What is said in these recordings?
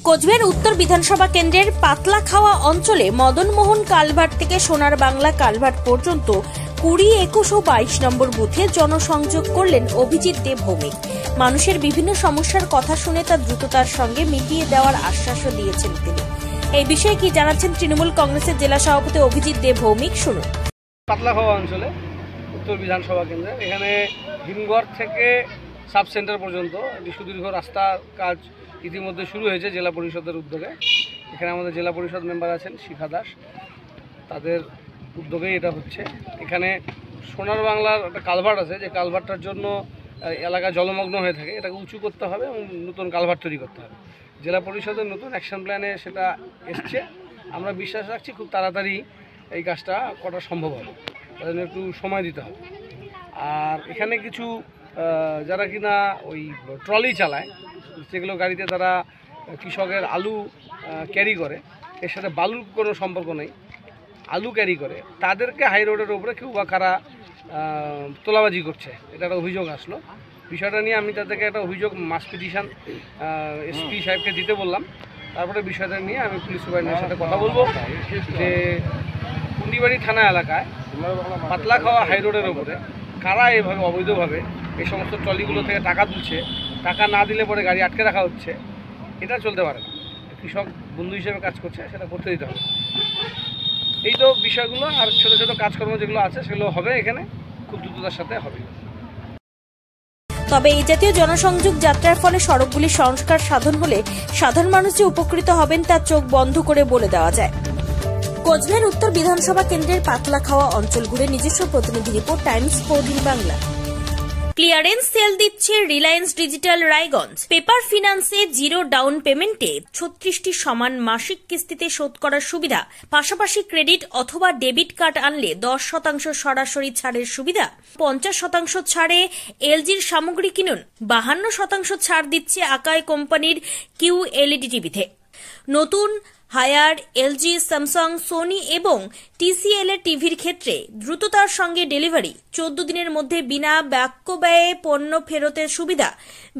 কোচবিহার উত্তর বিধানসভা কেন্দ্রের পাতলাখাওয়া অঞ্চলে মদনমোহন কালভার্ট থেকে সোনার বাংলা কালভার্ট পর্যন্ত 20, 21 ও 22 নম্বর বুথে জনসংযোগ করলেন অভিজিৎ দে ভৌমিক। মানুষের বিভিন্ন সমস্যার কথা শুনে তা দ্রুততার সঙ্গে মিটিয়ে দেওয়ার আশ্বাসও দিয়েছেন তিনি। এই বিষয়ে কি জানাচ্ছেন তৃণমূল কংগ্রেসের জেলা সভাপতি অভিজিৎ দে ভৌমিক, শুনুন। পাতলাখাওয়া অঞ্চলে উত্তর বিধানসভা কেন্দ্রে এখানে হিমঘর থেকে সাব সেন্টার পর্যন্ত একটি সুদীর্ঘ রাস্তার কাজ ইতিমধ্যে শুরু হয়েছে জেলা পরিষদের উদ্যোগে। এখানে আমাদের জেলা পরিষদ মেম্বার আছেন শিখা দাস, তাদের উদ্যোগেই এটা হচ্ছে। এখানে সোনার বাংলার একটা কালভার্ট আছে, যে কালভার্টটার জন্য এলাকা জলমগ্ন হয়ে থাকে, এটাকে উঁচু করতে হবে এবং নতুন কালভার্ট তৈরি করতে হবে। জেলা পরিষদের নতুন অ্যাকশন প্ল্যানে সেটা এসছে। আমরা বিশ্বাস রাখছি খুব তাড়াতাড়ি এই কাজটা করা সম্ভব হবে, তার জন্য একটু সময় দিতে হবে। আর এখানে কিছু যারা কিনা ওই ট্রলি চালায়, যেগুলো গাড়িতে তারা কৃষকের আলু ক্যারি করে, এর সাথে বালুর কোনো সম্পর্ক নেই, আলু ক্যারি করে, তাদেরকে হাই রোডের উপরে কেউ বা কারা তোলাবাজি করছে, এটা একটা অভিযোগ আসলো। বিষয়টা নিয়ে আমি তাদেরকে একটা অভিযোগ মাস পিটিশন এসপি সাহেবকে দিতে বললাম। তারপরে বিষয়টা নিয়ে আমি পুলিশ সুপারিনটেন্ডেন্টের সাথে কথা বলবো যে কুন্ডিবাড়ি থানা এলাকায় পাতলাখাওয়া হাই রোডের উপরে কারা এভাবে অবৈধভাবে এই সমস্ত ট্রলিগুলো থেকে টাকা তুলছে, টাকা না দিলে পরে গাড়ি আটকে রাখা হচ্ছে, এটা চলতে পারে না। কৃষক বন্ধু হিসেবে কাজ করছে, সেটা করতে দিতে হবে। এই তো বিষয়গুলো, আর ছোটো ছোটো কাজকর্ম যেগুলো আছে সেগুলো হবে, এখানে খুব দ্রুততার সাথে হবে। তবে এই জাতীয় জনসংযোগ যাত্রার ফলে সড়কগুলির সংস্কার সাধন হলে সাধারণ মানুষ যে উপকৃত হবেন তা চোখ বন্ধ করে বলে দেওয়া যায়। কোচবিহার উত্তর বিধানসভা কেন্দ্রের পাতলাখাওয়া অঞ্চল ঘুরে নিজস্ব প্রতিনিধি report, Times 14 Bangla. Clearance sale দিচ্ছে রিলায়েন্স ডিজিটাল রায়গঞ্জ। পেপার ফিন্যান্সে 0 ডাউন পেমেন্টে 36টি সমান মাসিক কিস্তিতে শোধ করার সুবিধা, পাশাপাশি ক্রেডিট অথবা ডেবিট কার্ড আনলে 10% সরাসরি ছাড়ের সুবিধা, 50% ছাড়ে এলজির সামগ্রী কিনুন, 52% ছাড় দিচ্ছে আকাই কোম্পানির QLED টিভিতে। নতুন হায়ার এলজি, স্যামসাং, সোনি এবং TCL এর টিভির ক্ষেত্রে দ্রুততার সঙ্গে ডেলিভারি, 14 দিনের মধ্যে বিনা বাক্য ব্যয়ে পণ্য ফেরতের সুবিধা,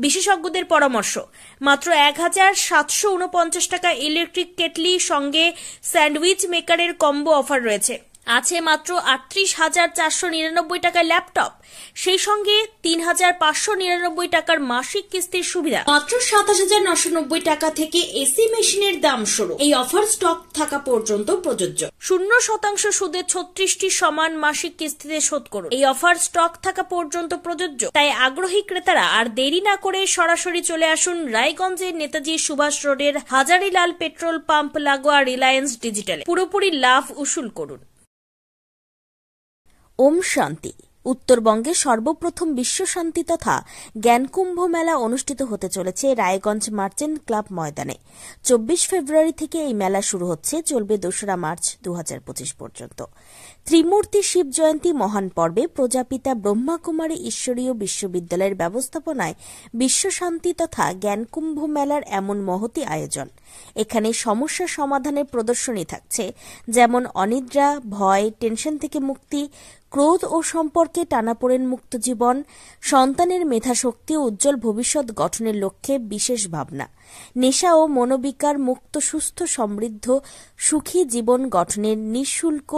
বিশেষজ্ঞদের পরামর্শ। মাত্র 1749 টাকা ইলেকট্রিক কেটলি সঙ্গে স্যান্ডউইচ মেকারের কম্বো অফার রয়েছে। আছে মাত্র 38,499 টাকার ল্যাপটপ, সেই সঙ্গে 3,599 টাকার মাসিক কিস্তির সুবিধা। মাত্র 27,990 টাকা থেকে এসি মেশিনের দাম শুরু। এই অফার স্টক থাকা পর্যন্ত প্রযোজ্য। 0% সুদে 36টি সমান মাসিক কিস্তিতে শোধ করুন। এই অফার স্টক থাকা পর্যন্ত প্রযোজ্য। তাই আগ্রহী ক্রেতারা আর দেরি না করে সরাসরি চলে আসুন রায়গঞ্জের নেতাজি সুভাষ রোডের হাজারিলাল পেট্রোল পাম্প লাগোয়া রিলায়েন্স ডিজিটালে। পুরোপুরি লাভ উসুল করুন। ওম শান্তি। উত্তরবঙ্গে সর্বপ্রথম বিশ্ব শান্তি তথা জ্ঞানকুম্ভ মেলা অনুষ্ঠিত হতে চলেছে রায়গঞ্জ মার্চেন্ট ক্লাব ময়দানে। 24 ফেব্রুয়ারি থেকে এই মেলা শুরু হচ্ছে, চলবে 2রা মার্চ 2025 পর্যন্ত। ত্রিমূর্তি শিব জয়ন্তী মহান পর্বে প্রজাপিতা ব্রহ্মাকুমারী ঈশ্বরীয় বিশ্ববিদ্যালয়ের ব্যবস্থাপনায় বিশ্ব শান্তি তথা জ্ঞানকুম্ভ মেলার এমন মহতী আয়োজন। এখানে সমস্যা সমাধানের প্রদর্শনী থাকছে, যেমন অনিদ্রা, ভয়, টেনশন থেকে মুক্তি, ক্রোধ ও সম্পর্কে টানাপোড়েন মুক্ত জীবন, সন্তানের মেধাশক্তি ও উজ্জ্বল ভবিষ্যৎ গঠনের লক্ষ্যে বিশেষ ভাবনা, নেশা ও মনোবিকার মুক্ত সুস্থ সমৃদ্ধ সুখী জীবন গঠনের নিঃশুল্ক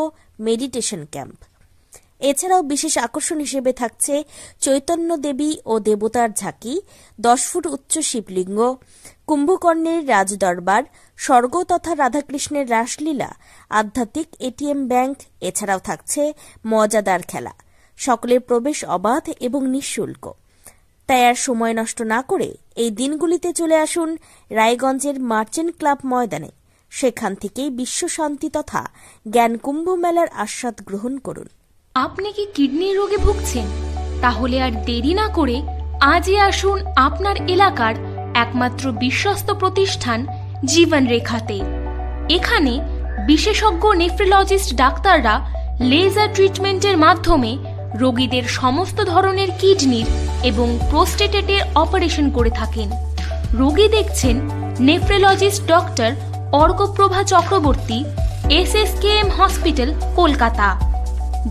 মেডিটেশন ক্যাম্প। এছাড়াও বিশেষ আকর্ষণ হিসেবে থাকছে চৈতন্য দেবী ও দেবতার ঝাঁকি, 10 ফুট উচ্চ শিবলিঙ্গ, কুম্ভকর্ণের রাজদরবার, স্বর্গ তথা রাধাকৃষ্ণের রাসলীলা, আধ্যাত্মিক এটিএম ব্যাংক। এছাড়াও থাকছে মজাদার খেলা। সকলের প্রবেশ অবাধ এবং নিঃশুল্ক। তাই আর সময় নষ্ট না করে এই দিনগুলিতে চলে আসুন রায়গঞ্জের মার্চেন্ট ক্লাব ময়দানে। সেখান থেকেই বিশ্ব শান্তি তথা জ্ঞানকুম্ভ মেলার আস্বাদ গ্রহণ করুন। আপনি কি কিডনি রোগে ভুগছেন? তাহলে আর দেরি না করে আজই আসুন আপনার এলাকার একমাত্র বিশ্বস্ত প্রতিষ্ঠান জীবন রেখাতে। এখানে বিশেষজ্ঞ নেফ্রোলজিস্ট ডাক্তাররা লেজার ট্রিটমেন্টের মাধ্যমে রোগীদের সমস্ত ধরনের কিডনির এবং প্রোস্টেটের অপারেশন করে থাকেন। রোগী দেখছেন nephrologist doctor Arkaprabha Chakraborty, SSKM hospital, Kolkata.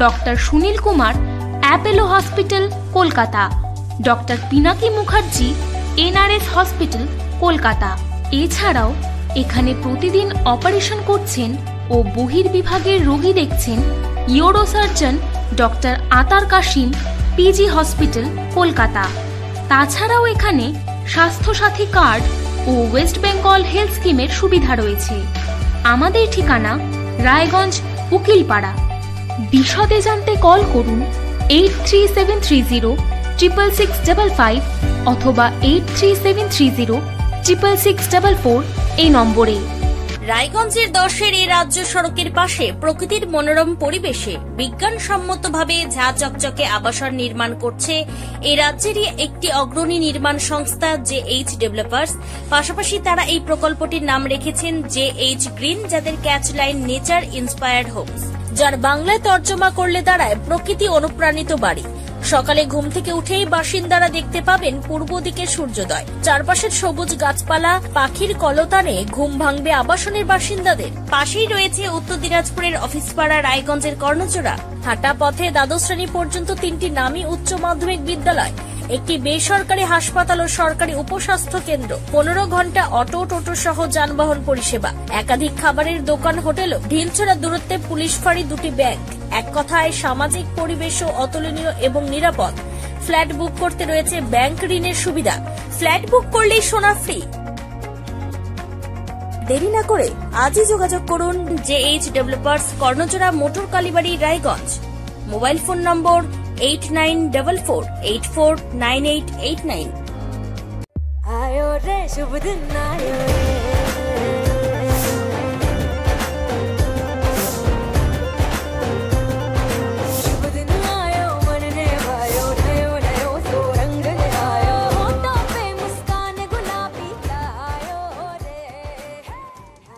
Doctor Sunil Kumar, Apollo hospital, Kolkata. Doctor Pinaki Mukherjee, NRS hospital, Kolkata. এছাড়াও এখানে প্রতিদিন অপারেশন করছেন ও বহির্বিভাগের রোগী দেখছেন ইউরোসার্জন ডক্টর আতার কাশিম, পিজি হসপিটাল, কলকাতা। তাছাড়াও এখানে স্বাস্থ্যসাথী কার্ড ও ওয়েস্ট বেঙ্গল হেলথ স্কিমের সুবিধা রয়েছে। আমাদের ঠিকানা রায়গঞ্জ, উকিলপাড়া। বিশদে জানতে কল করুন 8373066655 অথবা 8373066644 এই নম্বরে। রায়গঞ্জের 10-এর এই রাজ্য সড়কের পাশে প্রকৃতির মনোরম পরিবেশে বিজ্ঞানসম্মতভাবে ঝা চকচকে আবাসন নির্মাণ করছে এই রাজ্যেরই একটি অগ্রণী নির্মাণ সংস্থা JH ডেভেলপার্স। পাশাপাশি তারা এই প্রকল্পটির নাম রেখেছেন JH গ্রিন, যাদের catch line nature inspired homes, যার বাংলায় তর্জমা করলে দাঁড়ায় প্রকৃতি অনুপ্রাণিত বাড়ি। সকালে ঘুম থেকে উঠেই বাসিন্দারা দেখতে পাবেন পূর্ব দিকে সূর্যোদয়, চারপাশের সবুজ গাছপালা, পাখির কলতানে ঘুম ভাঙবে আবাসনের বাসিন্দাদের। পাশেই রয়েছে উত্তর দিনাজপুরের অফিসপাড়া রায়গঞ্জের কর্ণজোড়া। হাঁটা পথে দ্বাদশ শ্রেণী পর্যন্ত 3টি নামী উচ্চ মাধ্যমিক বিদ্যালয়, একটি বেসরকারি হাসপাতাল ও সরকারি উপস্বাস্থ্য কেন্দ্র, 15 ঘন্টা অটো, টোটো সহ যানবাহন পরিষেবা, একাধিক খাবারের দোকান, হোটেল, ঢিলছড়া দূরত্বে পুলিশ ফাঁড়ি, 2টি ব্যাংক। এক কথায় সামাজিক পরিবেশও অতুলনীয় এবং নিরাপদ। ফ্ল্যাট বুক করতে রয়েছে ব্যাংক ঋণের সুবিধা। ফ্ল্যাট বুক করলেই সোনা ফ্রি। দেরি না করে আজই যোগাযোগ করুন JH developers, Karnajora, motor Kalibari, Raiganj. Mobile phone number 8944849889। आयो रे शुभ दिन आयो रे, शुभ दिन आयो मन ने भायो, नयो नयो सो रंग ले आयो, होठों पे मुस्कान गुलाबी आयो रे,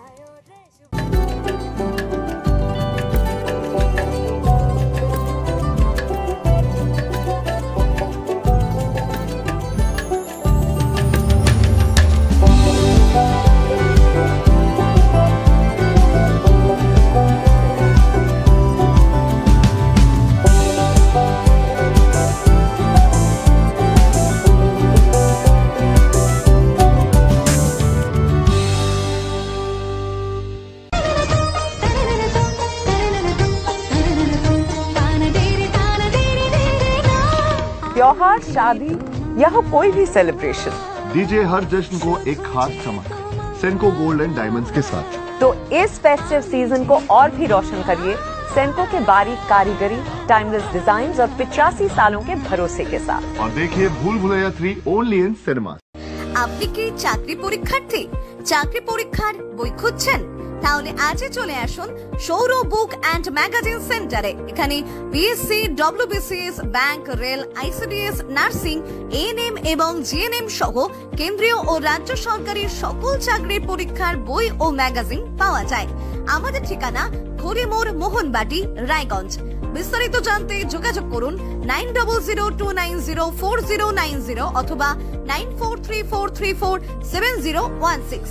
आयो रे शुभ त्योहार, शादी या हो कोई भी सेलिब्रेशन, दीजिए हर जश्न को एक खास चमक सेंको गोल्ड एंड डायमंड्स के साथ। तो इस फेस्टिव सीजन को और भी रोशन करिए सेंको के बारीक कारीगरी, टाइमलेस डिजाइन और 85 सालों के भरोसे के साथ। और देखिए भूल भुलैया 3 ओनली इन सिनेमा। আপনি কি চাকরি পরীক্ষার্থী? চাকরি পরীক্ষার বই খুঁজছেন? তাহলে আজই চলে আসুন সৌর বুক অ্যান্ড ম্যাগাজিন সেন্টারে। এখানে BSc, WBCS, bank, rail, ICDS, nursing, ANM এবং জিএনএম সহ কেন্দ্রীয় ও রাজ্য সরকারি সকল চাকরির পরীক্ষার বই ও ম্যাগাজিন পাওয়া যায়। আমাদের ঠিকানা খড়িমোড়, মোহনবাটি, রায়গঞ্জ। বিস্তারিত জানতে যোগাযোগ করুন 9002904090 অথবা 9434347016।